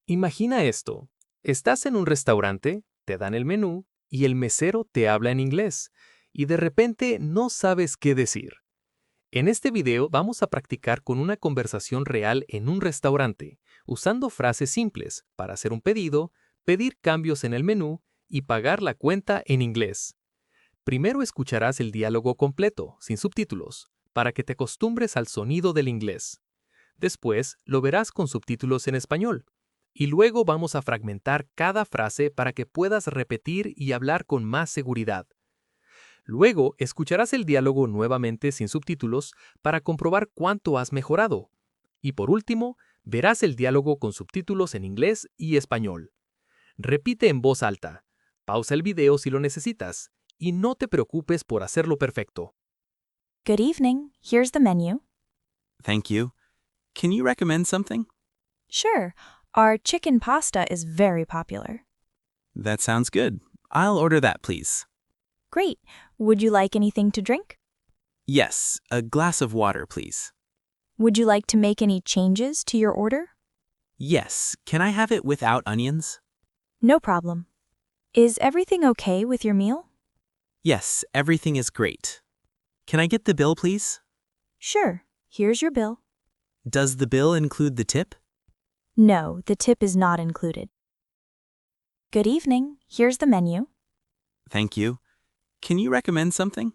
Imagina esto. Estás en un restaurante, te dan el menú y el mesero te habla en inglés y de repente no sabes qué decir. En este video vamos a practicar con una conversación real en un restaurante, usando frases simples para hacer un pedido, pedir cambios en el menú y pagar la cuenta en inglés. Primero escucharás el diálogo completo, sin subtítulos, para que te acostumbres al sonido del inglés. Después lo verás con subtítulos en español. Y luego vamos a fragmentar cada frase para que puedas repetir y hablar con más seguridad. Luego escucharás el diálogo nuevamente sin subtítulos para comprobar cuánto has mejorado. Y por último, verás el diálogo con subtítulos en inglés y español. Repite en voz alta. Pausa el video si lo necesitas. Y no te preocupes por hacerlo perfecto. Good evening, here's the menu. Thank you. Can you recommend something? Sure, our chicken pasta is very popular. That sounds good. I'll order that, please. Great. Would you like anything to drink? Yes, a glass of water, please. Would you like to make any changes to your order? Yes, can I have it without onions? No problem. Is everything okay with your meal? Yes, everything is great. Can I get the bill, please? Sure, here's your bill. Does the bill include the tip? No, the tip is not included. Good evening, here's the menu. Thank you. Can you recommend something?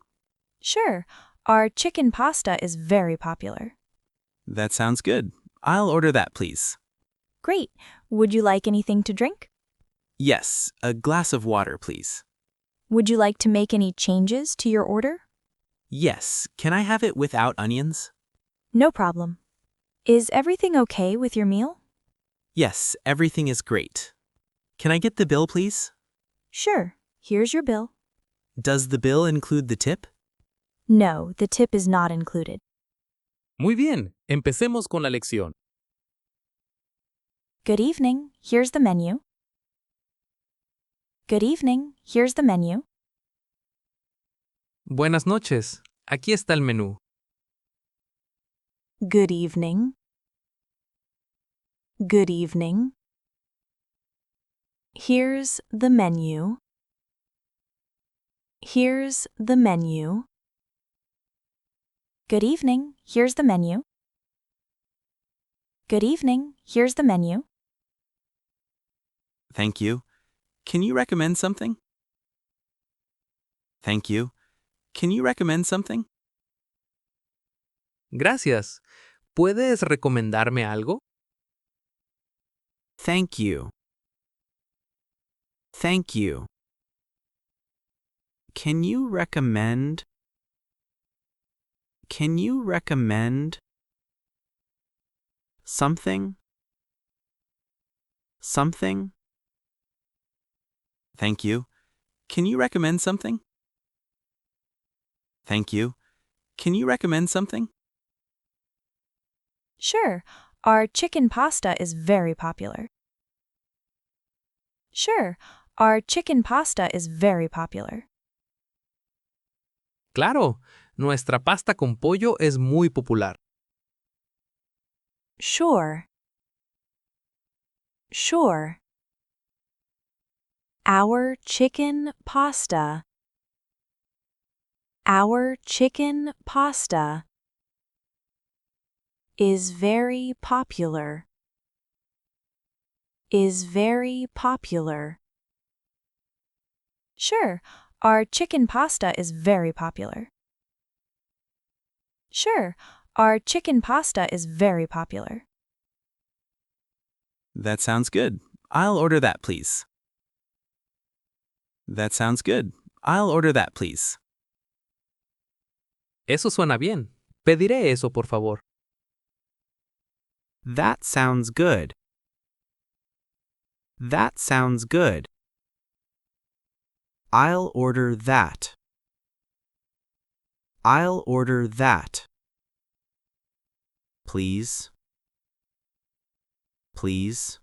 Sure, our chicken pasta is very popular. That sounds good. I'll order that, please. Great. Would you like anything to drink? Yes, a glass of water, please. Would you like to make any changes to your order? Yes, can I have it without onions? No problem. Is everything okay with your meal? Yes, everything is great. Can I get the bill, please? Sure, here's your bill. Does the bill include the tip? No, the tip is not included. Muy bien, empecemos con la lección. Good evening, here's the menu. Good evening, here's the menu. Buenas noches, aquí está el menú. Good evening. Good evening. Here's the menu. Here's the menu. Good evening, here's the menu. Good evening, here's the menu. Thank you. Can you recommend something? Thank you. Can you recommend something? Gracias. ¿Puedes recomendarme algo? Thank you. Thank you. Can you recommend? Can you recommend something? Something? Thank you. Can you recommend something? Thank you. Can you recommend something? Sure, our chicken pasta is very popular. Sure, our chicken pasta is very popular. Claro, nuestra pasta con pollo es muy popular. Sure. Sure. Our chicken pasta. Our chicken pasta is very popular. Is very popular. Sure, our chicken pasta is very popular. Sure, our chicken pasta is very popular. That sounds good. I'll order that, please. That sounds good. I'll order that, please. Eso suena bien. Pediré eso, por favor. That sounds good. That sounds good. I'll order that. I'll order that. Please. Please.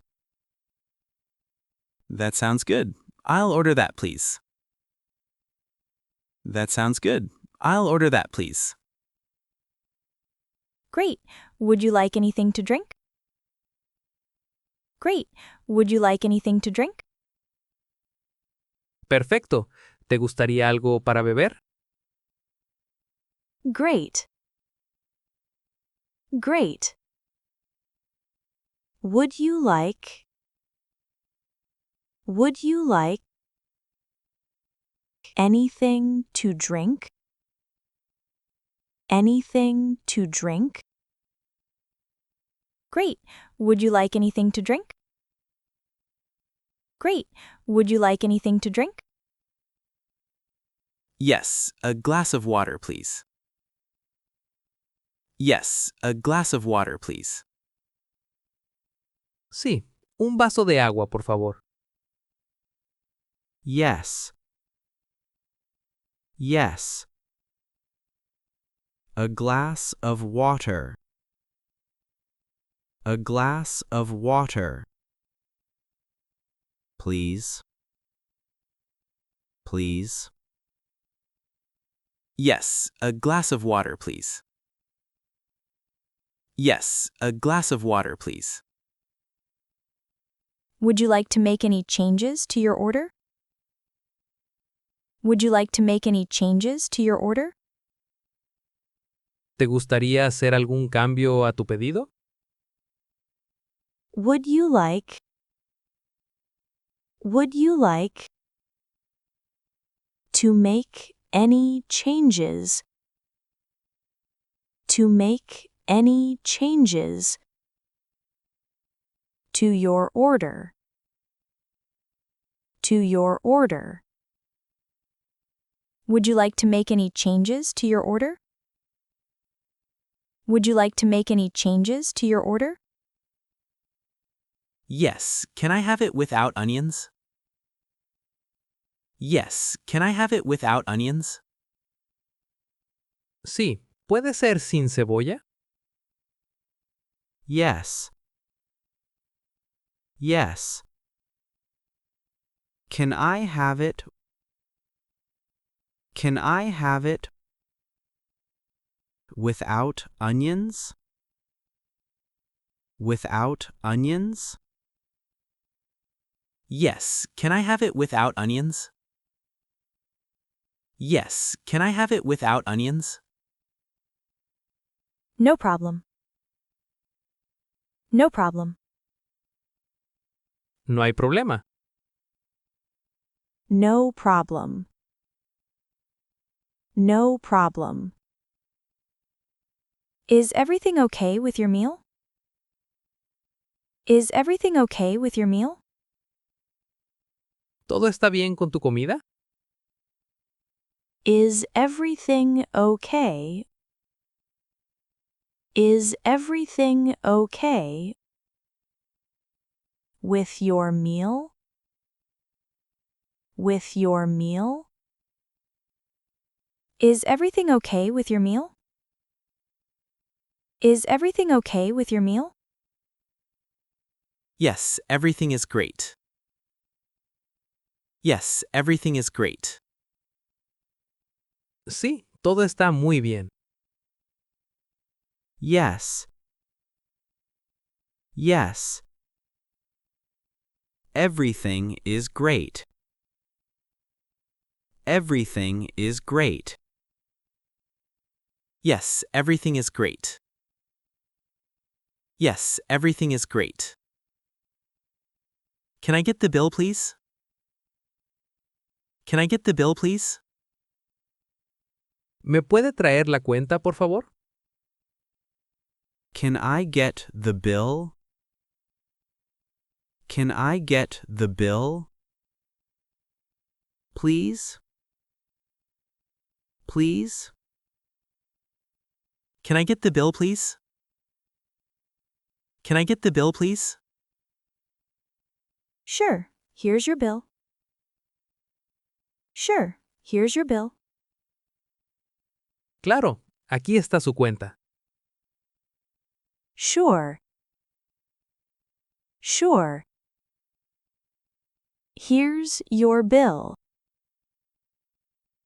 That sounds good. I'll order that, please. That sounds good. I'll order that, please. Great. Would you like anything to drink? Great. Would you like anything to drink? Perfecto. ¿Te gustaría algo para beber? Great. Great. Would you like anything to drink? Anything to drink? Great. Would you like anything to drink? Great. Would you like anything to drink? Yes, a glass of water, please. Yes, a glass of water, please. Sí. Un vaso de agua, por favor. Yes. Yes. A glass of water. A glass of water. Please. Please. Yes, a glass of water, please. Yes, a glass of water, please. Would you like to make any changes to your order? Would you like to make any changes to your order? ¿Te gustaría hacer algún cambio a tu pedido? Would you like to make any changes? To make any changes to your order? To your order. Would you like to make any changes to your order? Would you like to make any changes to your order? Yes, can I have it without onions? Yes, can I have it without onions? Sí. ¿Puede ser sin cebolla? Yes. Yes. Can I have it? Can I have it without onions? Without onions? Yes, can I have it without onions? Yes, can I have it without onions? No problem. No problem. No hay problema. No problem. No problem. Is everything okay with your meal? Is everything okay with your meal? ¿Todo está bien con tu comida? Is everything okay? Is everything okay with your meal? With your meal? Is everything okay with your meal? Is everything okay with your meal? Yes, everything is great. Yes, everything is great. Sí. Todo está muy bien. Yes. Yes. Everything is great. Everything is great. Yes, everything is great. Yes, everything is great. Can I get the bill, please? Can I get the bill, please? ¿Me puede traer la cuenta, por favor? Can I get the bill? Can I get the bill? Please? Please? Can I get the bill, please? Can I get the bill, please? Sure, here's your bill. Sure, here's your bill. Claro. Aquí está su cuenta. Sure. Sure. Here's your bill.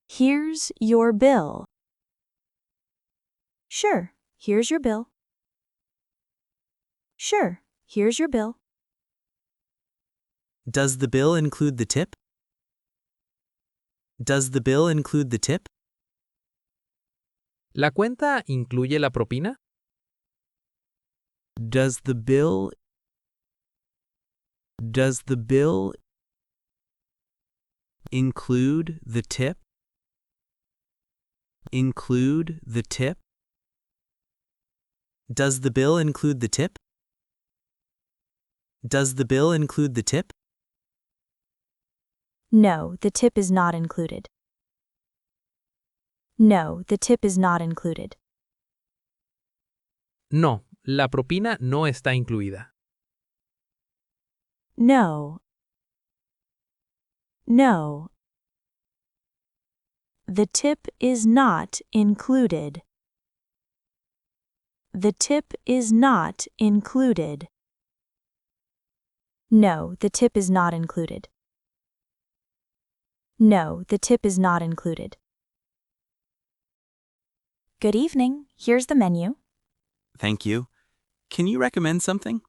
Here's your bill. Sure, here's your bill. Sure, here's your bill. Does the bill include the tip? Does the bill include the tip? ¿La cuenta incluye la propina? Does the bill include the tip? Include the tip? Does the bill include the tip? Does the bill include the tip? No, the tip is not included. No, the tip is not included. No, la propina no está incluida. No. No. The tip is not included. The tip is not included. No, the tip is not included. No, the tip is not included. Good evening. Here's the menu. Thank you. Can you recommend something?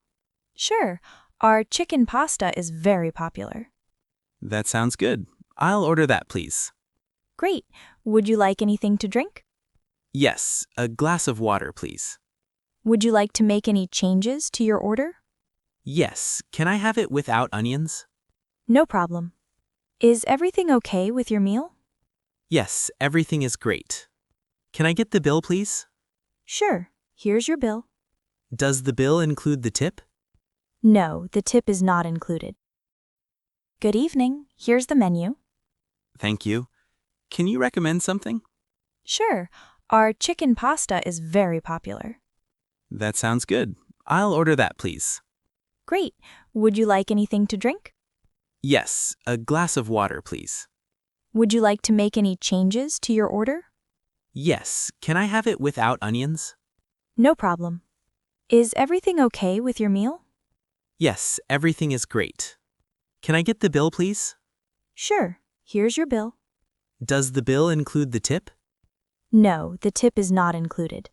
Sure. Our chicken pasta is very popular. That sounds good. I'll order that, please. Great. Would you like anything to drink? Yes, a glass of water, please. Would you like to make any changes to your order? Yes, can I have it without onions? No problem. Is everything okay with your meal? Yes, everything is great. Can I get the bill, please? Sure. Here's your bill. Does the bill include the tip? No, the tip is not included. Good evening. Here's the menu. Thank you. Can you recommend something? Sure. Our chicken pasta is very popular. That sounds good. I'll order that, please. Great. Would you like anything to drink? Yes, a glass of water, please. Would you like to make any changes to your order? Yes, can I have it without onions? No problem. Is everything okay with your meal? Yes, everything is great. Can I get the bill, please? Sure. Here's your bill. Does the bill include the tip? No, the tip is not included.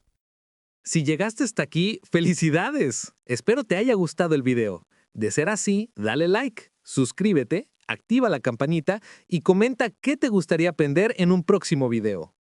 Si llegaste hasta aquí, ¡felicidades! Espero te haya gustado el video. De ser así, dale like, suscríbete, activa la campanita y comenta qué te gustaría aprender en un próximo video.